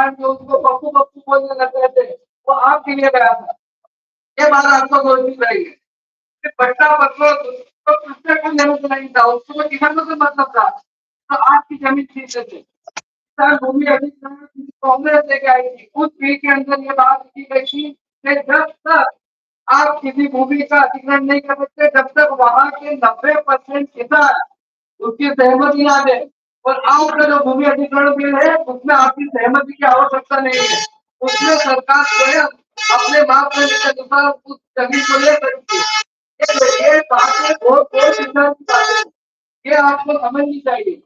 कारण जो उसको पप्पू पप्पू बोलने लग गए थे, वो आपके लिए गया था। ये बात आपको बोलनी चाहिए। बट्टा बदलो तो उससे कोई जरूरत नहीं था, उसको किसानों से मतलब था, तो आपकी जमीन खरीदते थे। किसान भूमि अधिग्रहण कांग्रेस लेके आई थी, उस बिल के अंदर ये बात की गई थी कि जब तक आप किसी भूमि का अधिग्रहण नहीं कर सकते, जब तक वहां के 90% किसान उसकी सहमति ना दे। और आज का जो भूमि अधिग्रहण बिल है, उसमें आपकी सहमति की आवश्यकता नहीं है। उसमें सरकार स्वयं अपने मापदंड के अनुसार उस जमीन को ले सकती है। ये बातें बहुत बहुत किसान की बातें हैं। ये आपको समझनी चाहिए।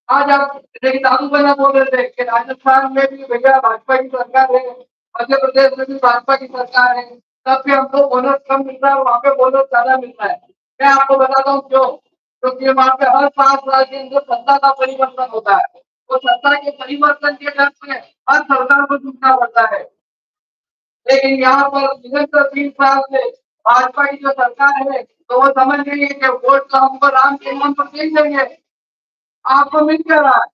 आज आप देखिए, दादू बना बोल रहे थे कि राजस्थान में भी भैया भाजपा की सरकार है, मध्य प्रदेश में भी भाजपा की सरकार है, तब भी हमको बोनस कम मिल रहा है, वहाँ पे बोनस ज्यादा मिल रहा है। मैं आपको बताता हूँ क्यों, क्योंकि वहाँ पे हर 5 साल के अंदर सत्ता का परिवर्तन होता है। तो सत्ता के परिवर्तन के डर से हर सरकार को झुकना पड़ता है। लेकिन यहाँ पर निरंतर 3 साल से भाजपा की जो सरकार है, तो वो समझ रही है कि वोट तो हमको राम के नाम पर दे देंगे। आपको मिल क्या रहा है?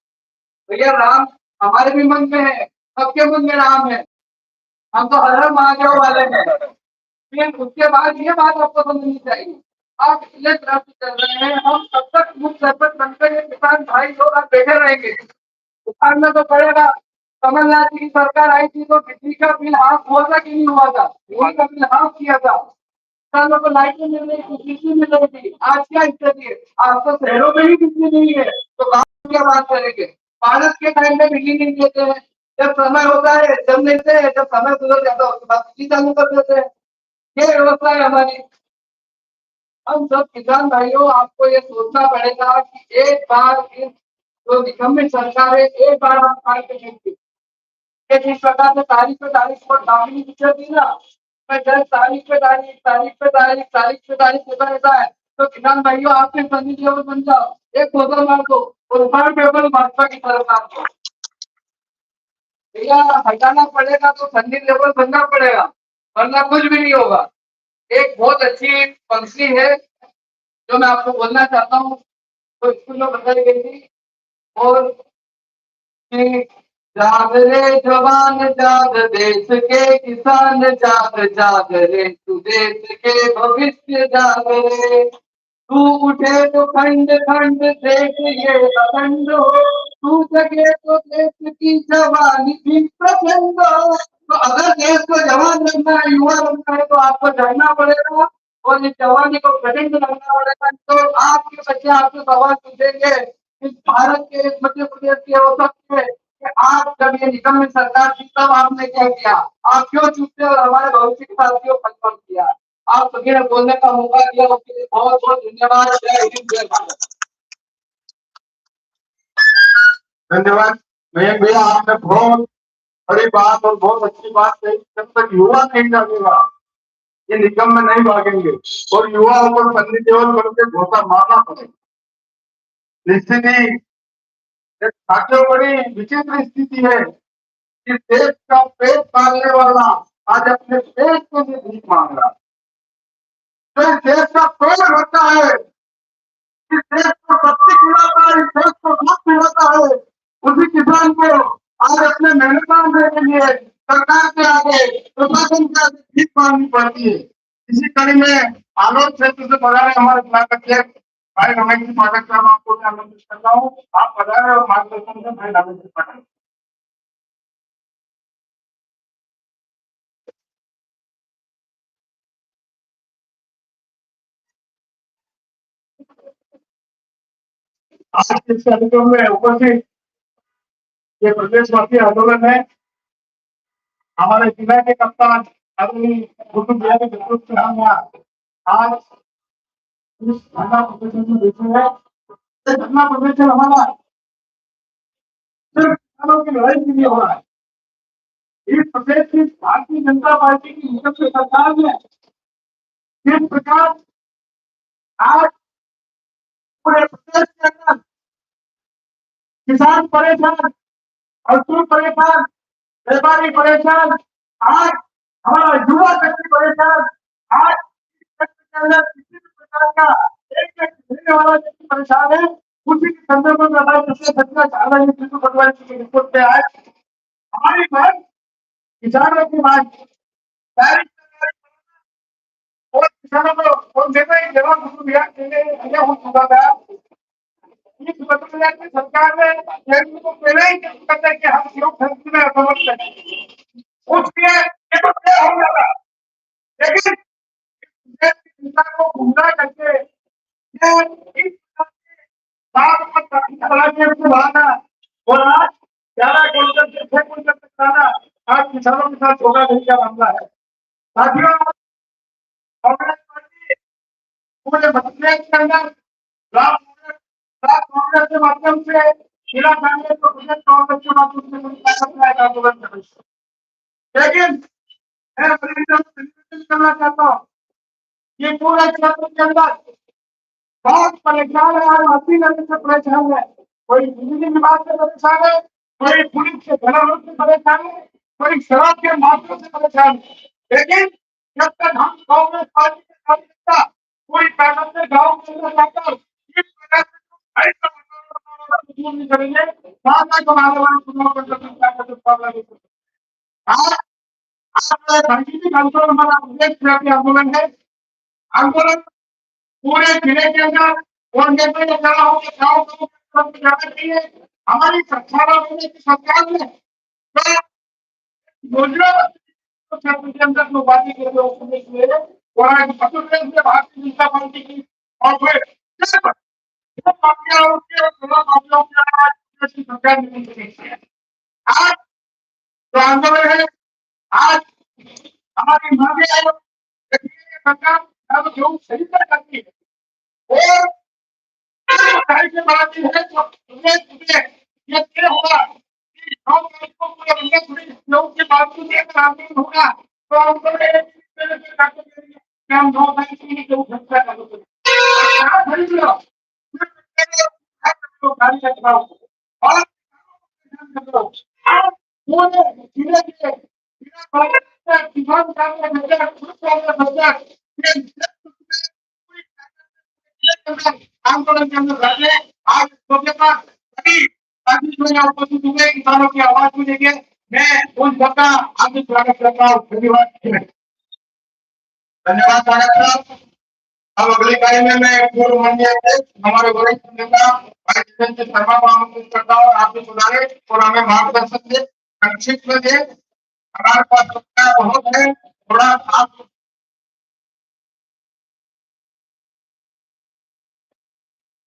भैया राम हमारे भी मन में है, सबके मन में राम है, हम तो हर हर महादेव वाले हैं। लेकिन उसके बाद ये बात आपको समझनी चाहिए, आप इसलिए प्राप्त कर रहे हैं, हम तब तक मुख्य सरपंच बनकर ये किसान भाई लोग आप बैठे रहेंगे, उखाड़ना तो पड़ेगा। कमलनाथ की सरकार आई थी तो बिजली का बिल हाफ हुआ था कि नहीं हुआ था? बिजली का बिल हाफ किया था, किसानों को लाइटें मिल रही थी, बिजली मिल रही थी। आज क्या स्थिति है? आज तो शहरों में ही बिजली नहीं है, तो गाँव में क्या बात करेंगे? बारिश के टाइम में बिजली नहीं देते हैं, जब समय होता है जब लेते हैं, जब समय गुजर जाता है उसके बाद बिजली चालू कर देते हैं। ये व्यवस्था है हमारी। हम सब किसान भाइयों, आपको ये सोचना पड़ेगा कि एक बार इस जो निकम्मी सरकार है, एक बार हम खाल के देखिए, जिस प्रकार से तारीख पर दामनी पिक्चर दी ना, मैं 10 तारीख पे तारीख होता रहता है। तो किसान भाइयों, आपके सनी लेवल बन जाओ, एक बोतल मार दो और हर टेबल भाजपा की तरफ मार दो। भैया हटाना पड़ेगा तो सनी लेवल बनना पड़ेगा, वरना कुछ भी नहीं होगा। एक बहुत अच्छी पंक्ति है जो मैं आपको बोलना चाहता हूँ, तो स्कूल में बताई गई थी। और कि जाग रे जवान जाग, देश के किसान जाग, जाग रे तू देश के भविष्य जाग रे। तू उठे तो खंड खंड देश ये अखंड हो, तू जगे तो देश की जवानी भी प्रचंड हो। तो अगर देश को जवान बनना है, युवा बनना है, तो आपको जानना पड़ेगा और इस जवानी को प्रचंड बनना पड़ेगा। तो आपके बच्चे आपसे सवाल पूछेंगे, इस भारत के इस मध्य प्रदेश के औसत से, कि आप जब ये निकम्मी सरकार थी तब आपने क्या किया, आप क्यों चुपते और हमारे भविष्य के साथियों को खत्म किया। आप सभी ने बोलने का मौका दिया, उसके लिए बहुत बहुत धन्यवाद। जय हिंद जय भारत। धन्यवाद मयंक भैया, आपने बहुत बड़ी बात और बहुत अच्छी बात कही। जब तक युवा नहीं जागेगा, ये निगम में नहीं भागेंगे और युवाओं को सन्नी देओल करके घोषणा मारना पड़ेगा। निश्चित ही साथियों, बड़ी विचित्र स्थिति है कि देश का पेट पालने वाला आज अपने पेट के लिए भीख मांग रहा है। तो इस देश का कौन होता है, इस देश को सबसे खिलाता है, इस देश को दूध पिलाता है, उसी किसान को आज अपने मेहनतान के लिए सरकार के आगे, प्रशासन के आगे भीख मांगनी पड़ती है। इसी कड़ी में आलोक क्षेत्र से बना रहे हमारे ब्लॉक अध्यक्ष भाई रमेश जी पाठक साहब, आपको मैं आमंत्रित करता हूँ। आप बता रहे और मार्गदर्शन से भाई रमेश जी पाठक। आज के कार्यक्रम में उपस्थित ये प्रदेशवासी आंदोलन है, हमारे जिला के कप्तान अभी गुड्डू भैया के नेतृत्व में हम आज इस धरना प्रदर्शन में बैठे हैं। ये धरना प्रदर्शन हमारा सिर्फ किसानों की लड़ाई के लिए हो रहा है। इस प्रदेश की भारतीय जनता पार्टी की निष्पक्ष सरकार ने जिस प्रकार आज पूरे प्रदेश के अंदर किसान परेशान, मजदूर परेशान, व्यापारी परेशान, आज हमारा युवा शक्ति परेशान, आज के अंदर किसी भी प्रकार का एक देने वाला व्यक्ति परेशान है, उसी के संदर्भ में मैं सबसे सच्चा चाह रहा हूँ। रिपोर्ट पे आज हमारी बात किसानों की बात सारी और किसानों को और देखो एक जवाब भैया ये हो चुका था। इस बदले की सरकार ने केंद्र को पहले ही कहता है कि हम योग संस्कृति में असमर्थ हैं। उसके ये तो तय हो जाता, लेकिन देश की चिंता को गुमराह करके ये इस बात पर बढ़ाने के बाद और आज 11 क्विंटल से 6 क्विंटल तक दाना आज किसानों के साथ धोखा धड़ी का मामला है। साथियों, कांग्रेस पार्टी पूरे मध्य के अंदर कांग्रेस के माध्यम से जिला कांग्रेस को प्रदेश कांग्रेस के माध्यम से आंदोलन कर रही है। लेकिन मैं करना चाहता हूँ कि पूरे क्षेत्र के अंदर बहुत परेशान है और हंसी लगने से परेशान है। कोई बिजली विभाग से परेशान है, कोई पुलिस के धनरोध से परेशान है, कोई शराब के माध्यम से परेशान है। लेकिन जब तक हम कांग्रेस पार्टी के कार्यकर्ता पूरी ताकत से गाँव के अंदर जाकर इस प्रकार से नहीं करेंगे, वहां तक हम आने वाले चुनाव में आज आंदोलन हमारा आंदोलन है। आंदोलन पूरे जिले के अंदर और जैसे चला हो गाँव जाना चाहिए। हमारी सरकार की सरकार ने योजना क्षेत्र के अंदर जो बातें कर रहे हैं और आज मध्य प्रदेश में भारतीय जनता पार्टी की और फिर माफियाओं के और माफियाओं के सरकार ने की है। आज जो आंदोलन है, आज हमारी मांगे सरकार अब जो सही कर सकती है और से बढ़ाती है तो ये तय होगा कि 9 तारीख को पूरे बंदे लोग के बावजूद एक आंदोलन होगा तो हम 9 तारीख की जो घोषणा करेंगे और धीरे धीरे आंदोलन के अंदर रहने आज मौके पर सभी उपस्थित हुए किसानों की आवाज सुनेंगे। मैं उन सबका हार्दिक स्वागत करता हूँ। धन्यवाद। धन्यवाद साहब। अब अगले कार्य में मैं पूर्व मंडी अध्यक्ष हमारे वरिष्ठ नेता भाई जितेंद्र शर्मा को आमंत्रित करता हूँ। आपसे सुधारे और हमें मार्गदर्शन दे, संक्षिप्त में दे। हमारे पास बहुत है, थोड़ा आप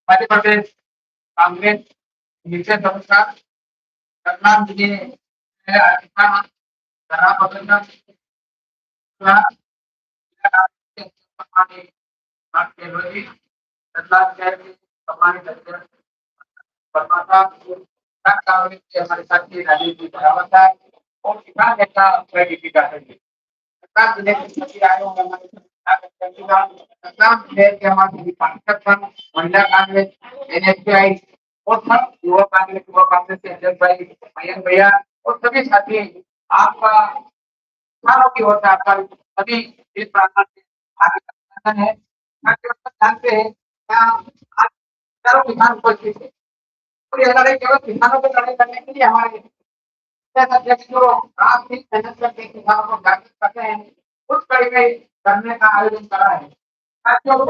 मध्य प्रदेश कांग्रेस नीचे नमस्कार करना मुझे हमारे साथी राजीव जी बराबर था और किसान नेता जिले के आए होंगे हमारे पार्षद महिला कांग्रेस एनएसपीआई और सब युवा कांग्रेस के अध्यक्ष भाई मयंक भैया और सभी साथी आपका किसानों की ओर से आपका सभी इस प्रांगण से आगे है। जानते हैं क्या आज हजारों किसान उपस्थित है और ये लड़ाई केवल किसानों को लड़ाई करने के लिए हमारे अध्यक्ष जो रात दिन मेहनत करके किसानों को जागरूक करते हैं उस कड़ी में करने का आयोजन करा है। साथियों को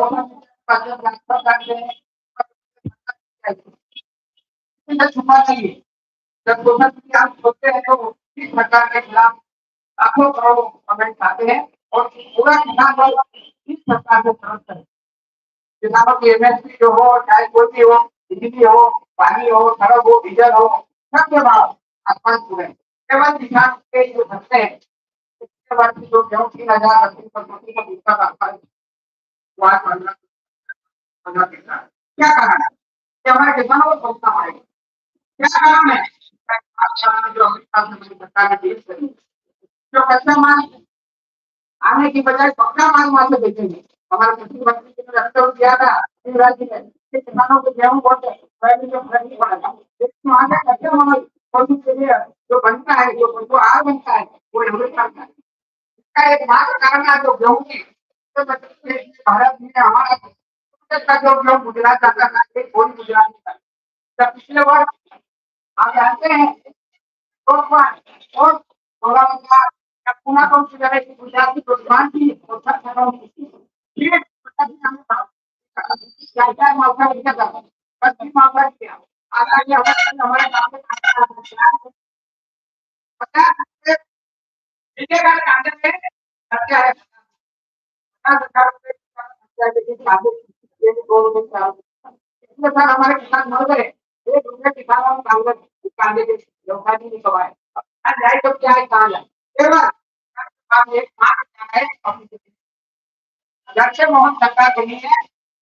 छुपा चाहिए जब दोनों आप सोचते हैं तो इस सरकार के खिलाफ लाखों करोड़ कमेंट आते हैं और पूरा किसान वर्ग इस सरकार को समझता है। किसानों की एमएसपी जो हो चाहे कोई भी हो, बिजली हो, पानी हो, सड़क हो, डीजल हो, सबके भाव आसमान छूए। केवल किसान के जो धरते हैं इसके बाद जो गेहूं 3,000 80% का दूसरा रास्ता है वहाँ क्या कारण है कि हमारे किसानों को सोचना पड़ेगा क्या कारण है जो सरकार ने पेश करी जो कच्चा माल आने की बजाय पक्का माल वहां से बेचेंगे। हमारे कृषि मंत्री ने रखते किया था शिवराज जी ने किसानों को गेहूं बहुत फर्क नहीं पड़ेगा लेकिन वहां का कच्चा माल कोशिश के लिए जो बनता है जो आग बनता है वो हमें करता है। इसका एक मात्र कारण है जो गेहूं की भारत में हमारा जो गेहूं गुजरात जाता है कोई गुजरात नहीं था। पिछले वर्ष आप जानते हैं और थोड़ा उनका पुनः कंसिडर की गुजराती प्रोत्साहन की प्रोत्साहन कर रहा हूँ ये क्या माफा किया था कभी माफा किया आगे हमारे गाँव में पता है विजय का कांड में क्या है इसमें सर हमारे किसान मर गए एक दूसरे किसानों कांग्रेस कांग्रेस के लोकाजी ने कमाए आज जाए तो क्या है कहाँ जाए आप एक बात क्या है जब से मोहन सरकार बनी है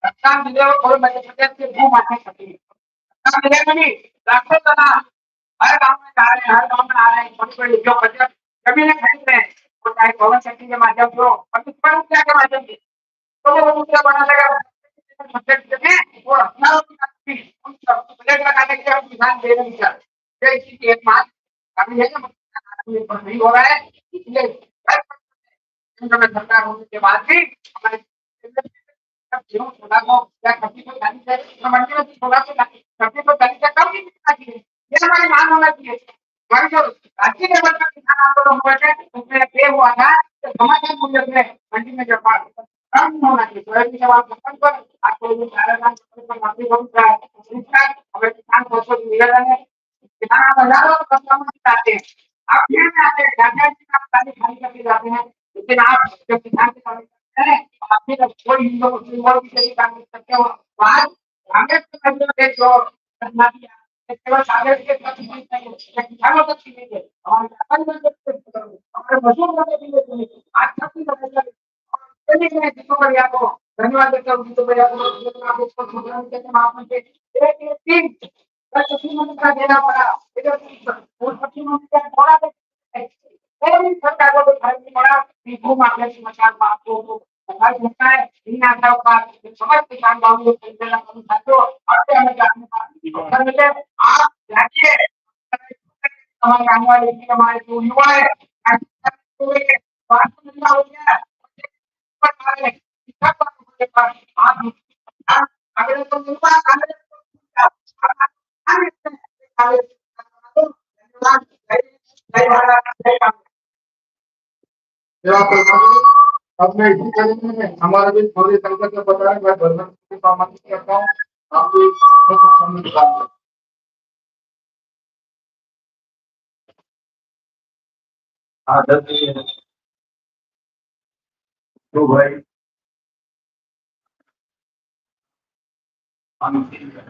सरकार मिले और मध्य प्रदेश के भू माफी सकती है सरकार मिले बनी लाखों तना हर गांव में जा रहे हैं हर गांव में आ रहे हैं छोटे छोटे जो बच्चे जमीनें खरीद रहे हैं वो चाहे पवन शक्ति के माध्यम से हो और पुष्पा के माध्यम से तो वो दूसरा बना लगा वो अपना प्लेट लगाने के लिए किसान दे नहीं चाहते इसकी एक बात अभी है ना नहीं हो रहा है इसलिए सरकार होने के बाद भी हमारे गेहूं सोलह को या खर्ची को जानी चाहिए मंडी में सोलह को खर्ची को जानी चाहिए कम नहीं मिलना चाहिए ये हमारी मांग होना चाहिए हमारी जो राज्य लेवल का किसान आंदोलन हुआ था उसमें ये हुआ था कि समर्थन मूल्य में मंडी में जो कम नहीं होना चाहिए सोयाबीन के बाद फसल पर आपको जो 4,000 पर माफी हो रहा है हमें किसान को मिल रहा है किसान हजारों फसलों में आते हैं आप ये में आते हैं खाली खाली करके जाते हैं लेकिन आप जब किसान के सामने करते हैं तो आपने जब कोई हिंदू की तरीके काम करते हो आज कांग्रेस के मजबूत जो करना दिया केवल कांग्रेस के साथ ही नहीं है किसानों तक ही नहीं है हमारे मजदूर वर्ग के लिए नहीं आज तक की समस्या चलिए मैं जीतो भैया को धन्यवाद देता हूँ जीतो भैया को आप इसको सुधार के माफ में एक तीन कृषि मंत्री का देना पड़ा इधर कृषि मंत्री का थोड़ा कोई सरकार को तो फर्क नहीं पड़ा कि भू माफिया की मकान आपको फर्क होता है इन आधारों का समझ किसान बाबू को खरीदना कम साथियों अब से हमें जानने का मिले आप जानिए हमारे आने वाले हमारे जो युवा है बात हो गया अगर तो युवा अब मैं इसी करीब में हमारे भी थोड़ी संकट में बताया मैं गवर्नमेंट को आमंत्रित करता हूँ आप भी समझ पाएंगे आदरणीय तो भाई